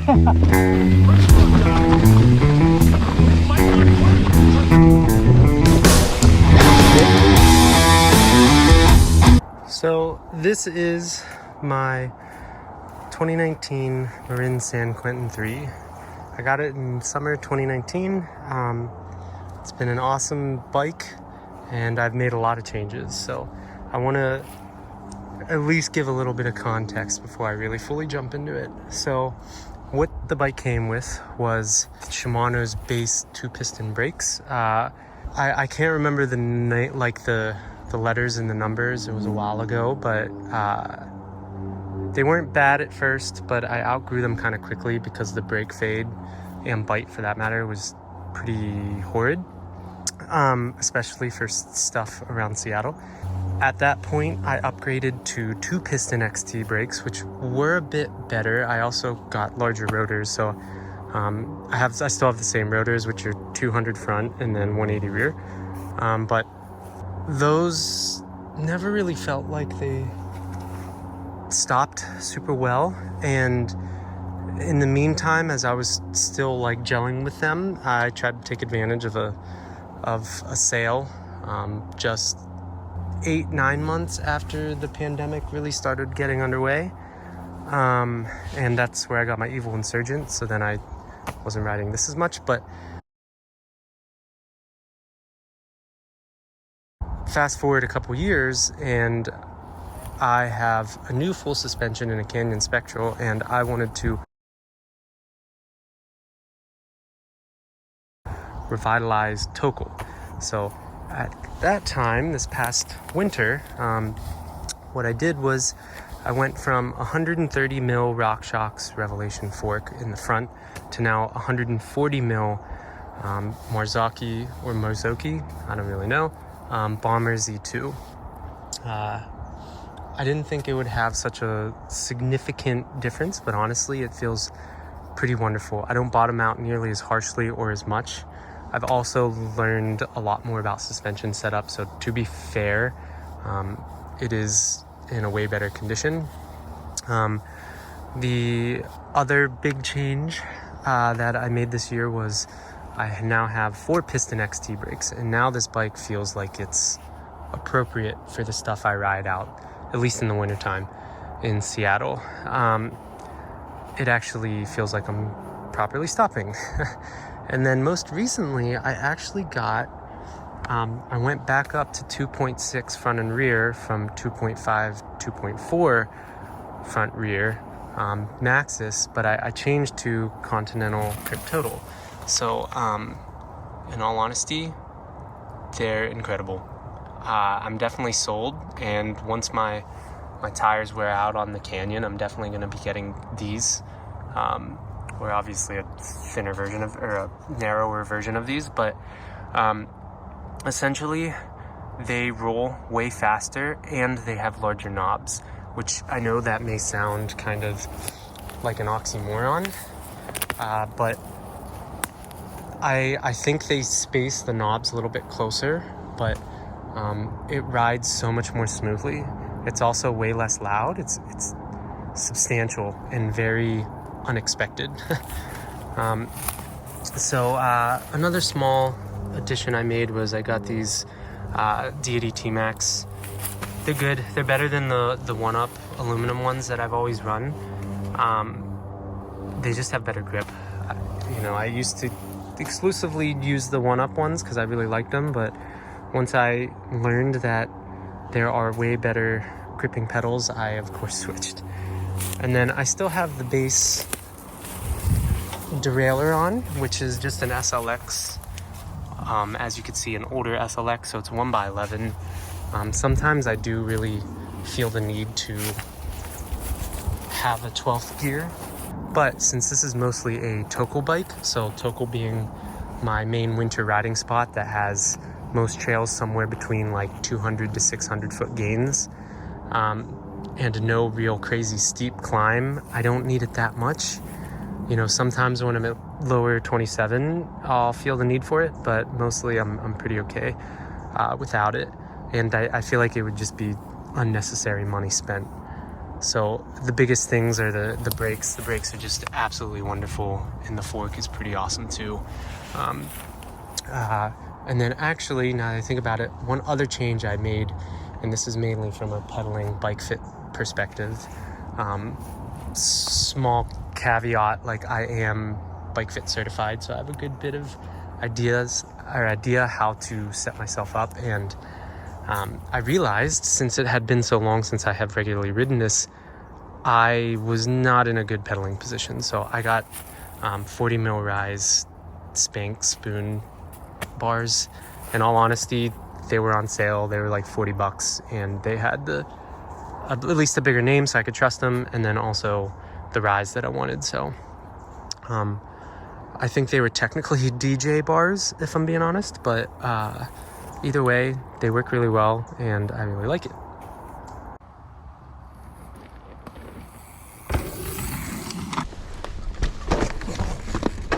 So this is my 2019 Marin San Quentin 3. I got it in summer 2019. It's been an awesome bike and I've made a lot of changes. So I want to at least give a little bit of context before I really fully jump into it. So what the bike came with was Shimano's base 2-piston brakes. I can't remember the name, like the letters and the numbers. It was a while ago, but they weren't bad at first, but I outgrew them kind of quickly because the brake fade and bite for that matter was pretty horrid, especially for stuff around Seattle. At that point, I upgraded to 2-piston XT brakes, which were a bit better. I also got larger rotors, so I still have the same rotors, which are 200 front and then 180 rear, but those never really felt like they stopped super well. And in the meantime, as I was still like gelling with them, I tried to take advantage of a sale just 8-9 months after the pandemic really started getting underway, and that's where I got my Evil Insurgent. So then I wasn't riding this as much, but fast forward a couple years and I have a new full suspension in a Canyon Spectral, and I wanted to revitalize Tokal. So at that time, this past winter, what I did was I went from 130 mil RockShox Revelation fork in the front to now 140 mil Marzocchi or Marzocchi, I don't really know, Bomber Z2. I didn't think it would have such a significant difference, but honestly, it feels pretty wonderful. I don't bottom out nearly as harshly or as much. I've also learned a lot more about suspension setup, so to be fair, it is in a way better condition. The other big change that I made this year was I now have 4-piston XT brakes, and now this bike feels like it's appropriate for the stuff I ride out, at least in the wintertime in Seattle. It actually feels like I'm properly stopping. And then most recently, I actually got, I went back up to 2.6 front and rear from 2.5, 2.4 front rear Maxxis, but I changed to Continental Grip Total. So in all honesty, they're incredible. I'm definitely sold, and once my tires wear out on the Canyon, I'm definitely going to be getting these. We're obviously a thinner version of, or a narrower version of these, but essentially they roll way faster and they have larger knobs, which I know that may sound kind of like an oxymoron, but I think they space the knobs a little bit closer, but it rides so much more smoothly. It's also way less loud. It's substantial and very unexpected. So another small addition I made was I got these Deity T-Max. They're good. They're better than the 1-Up aluminum ones that I've always run. They just have better grip. I used to exclusively use the 1-Up ones because I really liked them, but once I learned that there are way better gripping pedals, I of course switched. And then I still have the base derailleur on, which is just an SLX. As you can see, an older SLX, so it's 1x11. Sometimes I do really feel the need to have a 12th gear, but since this is mostly a Tokal bike, so Tokal being my main winter riding spot that has most trails somewhere between like 200 to 600 foot gains, and no real crazy steep climb, I don't need it that much. Sometimes when I'm at lower 27, I'll feel the need for it, but mostly I'm pretty okay without it. And I feel like it would just be unnecessary money spent. So the biggest things are the brakes. The brakes are just absolutely wonderful, and the fork is pretty awesome too. And then actually, now that I think about it, one other change I made, and this is mainly from a pedaling bike fit perspective, small caveat, like I am bike fit certified, so I have a good bit of idea how to set myself up. And I realized, since it had been so long since I have regularly ridden this, I was not in a good pedaling position. So I got 40 mil rise Spank spoon bars. In all honesty, they were on sale. They were like $40, and they had at least a bigger name, so I could trust them, and then also the rise that I wanted. So I think they were technically DJ bars, if I'm being honest, but either way, they work really well, and I really like it.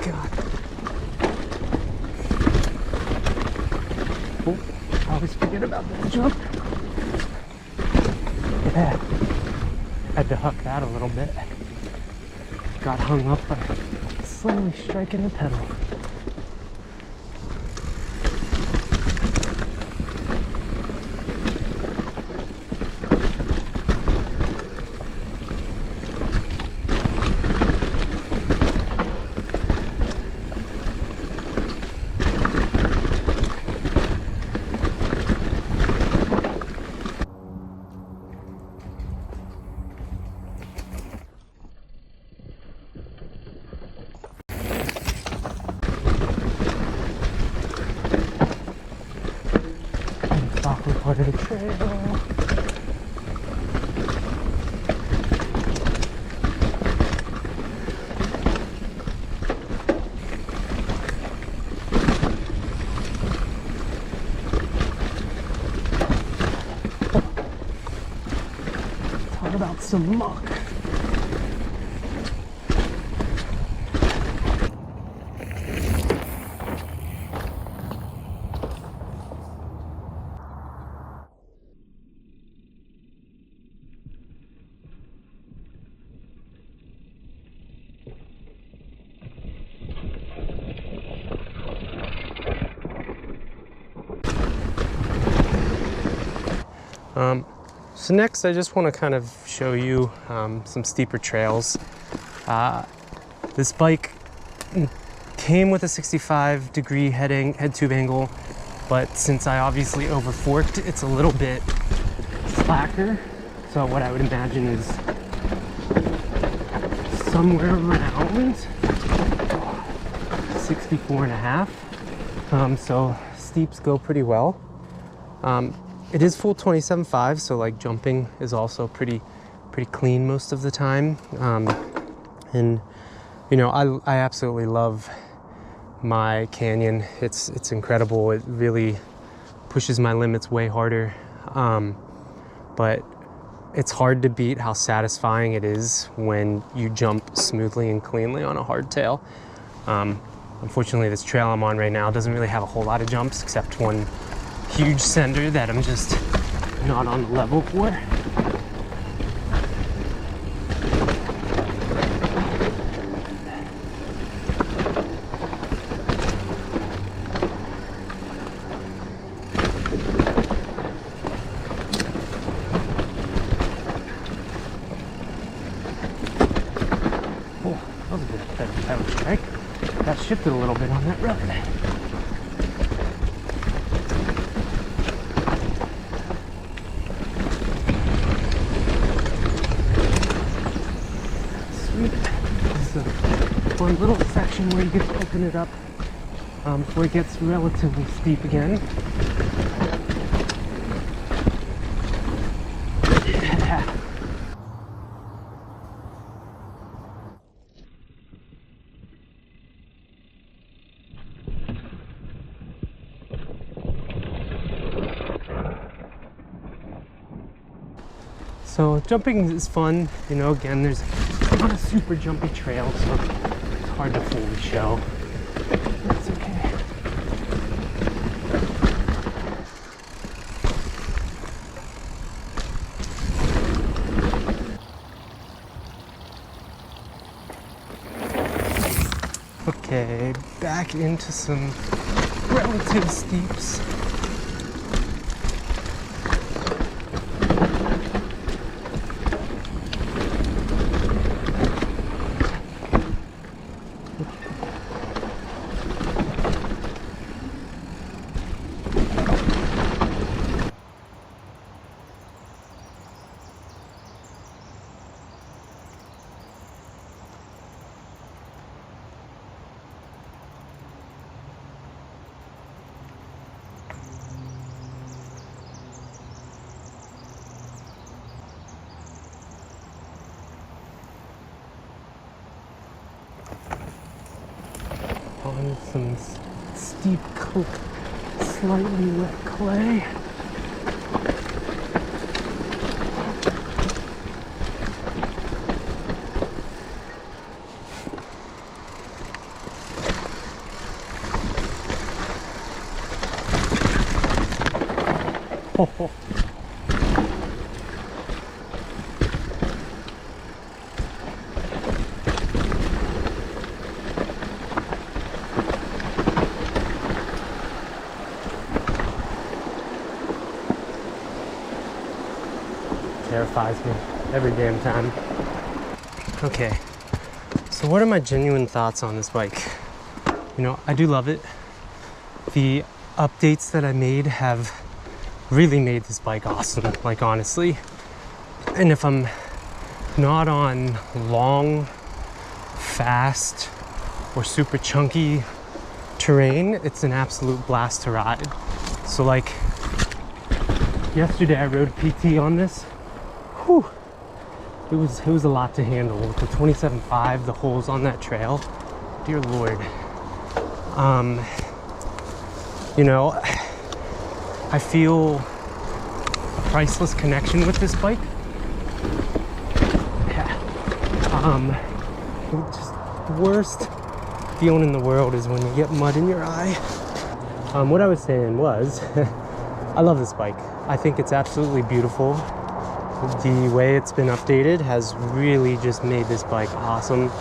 God. Oh, I always forget about that jump. Yeah. Had to huck that a little bit. Got hung up by slowly striking the pedal. Part of the trail. Talk about some muck. So next, I just want to kind of show you some steeper trails. This bike came with a 65-degree head tube angle, but since I obviously over forked, it's a little bit slacker. So what I would imagine is somewhere around 64.5. So steeps go pretty well. It is full 27.5, so like jumping is also pretty clean most of the time. And you know, I absolutely love my canyon. It's incredible. It really pushes my limits way harder. But it's hard to beat how satisfying it is when you jump smoothly and cleanly on a hardtail. Unfortunately, this trail I'm on right now doesn't really have a whole lot of jumps except one huge sender that I'm just not on the level for. Oh, that was a good pedal strike. That shifted a little bit on that road. One little section where you get to open it up before it gets relatively steep again. Yeah. So jumping is fun, you know, again, there's not a super jumpy trail, so it's hard to fully show. That's okay. Okay, back into some relative steeps. On some steep, slightly wet clay. Oh. Terrifies me every damn time. Okay, so what are my genuine thoughts on this bike? You know, I do love it. The updates that I made have really made this bike awesome, like honestly. And if I'm not on long, fast, or super chunky terrain, it's an absolute blast to ride. So like, yesterday I rode PT on this. Whew. It was a lot to handle with the 27.5, the holes on that trail. Dear Lord. You know, I feel a priceless connection with this bike. Yeah. Just the worst feeling in the world is when you get mud in your eye. What I was saying was, I love this bike. I think it's absolutely beautiful. The way it's been updated has really just made this bike awesome.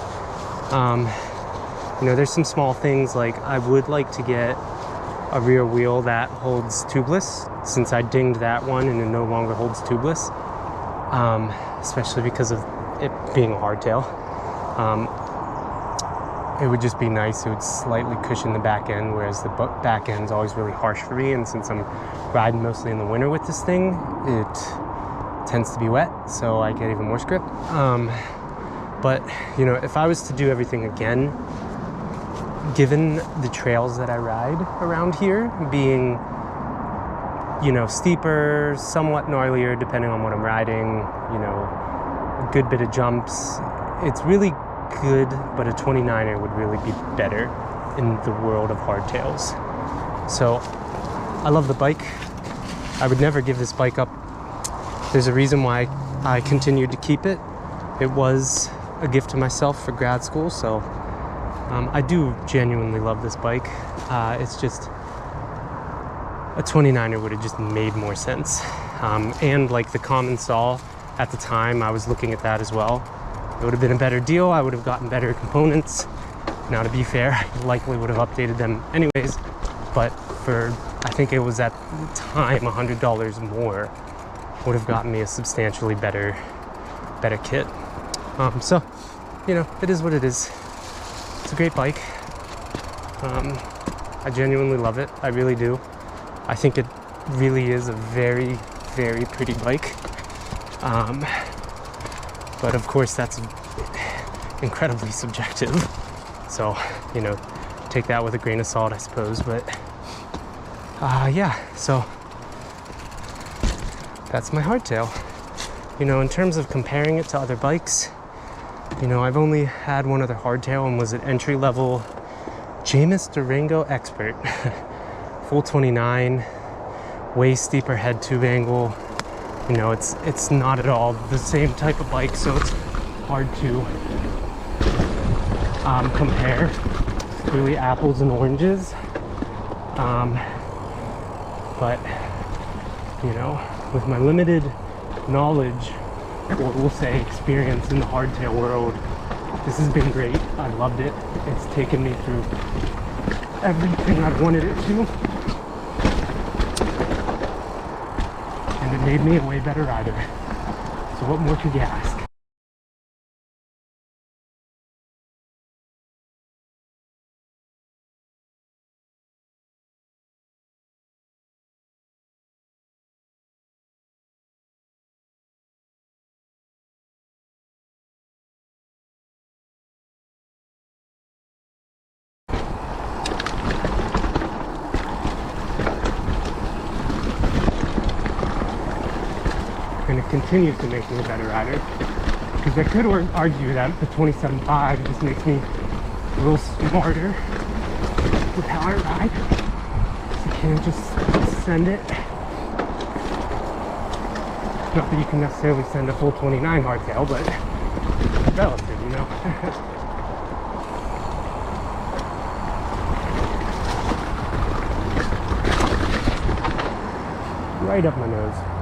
You know, there's some small things, like I would like to get a rear wheel that holds tubeless, since I dinged that one and it no longer holds tubeless, especially because of it being a hardtail. It would just be nice. It would slightly cushion the back end, whereas the back end is always really harsh for me, and since I'm riding mostly in the winter with this thing, it tends to be wet, so I get even more grip. But you know, if I was to do everything again, given the trails that I ride around here being, you know, steeper, somewhat gnarlier depending on what I'm riding, you know, a good bit of jumps, it's really good, but a 29er would really be better in the world of hardtails. So I love the bike. I would never give this bike up. There's a reason why I continued to keep it. It was a gift to myself for grad school, so I do genuinely love this bike. It's just, a 29er would have just made more sense. And like the common saw at the time, I was looking at that as well. It would have been a better deal. I would have gotten better components. Now, to be fair, I likely would have updated them anyways, but for, I think it was at the time, $100 more would have gotten me a substantially better kit. So, you know, it is what it is. It's a great bike. I genuinely love it. I really do. I think it really is a very, very pretty bike. But of course, that's incredibly subjective. So, you know, take that with a grain of salt, I suppose. But yeah, so that's my hardtail. You know, in terms of comparing it to other bikes, you know, I've only had one other hardtail and was an entry-level Jamis Durango Expert. Full 29, way steeper head tube angle. You know, it's not at all the same type of bike, so it's hard to compare. It's really apples and oranges. But, you know, with my limited knowledge, or we'll say experience in the hardtail world, This has been great. I loved it. It's taken me through everything I've wanted it to. And it made me a way better rider. So what more could you ask? And it continues to make me a better rider. Because I could argue that the 27.5 just makes me a little smarter with how I ride. So you can't just send it. Not that you can necessarily send a full 29 hardtail, but it's relative, you know. Right up my nose.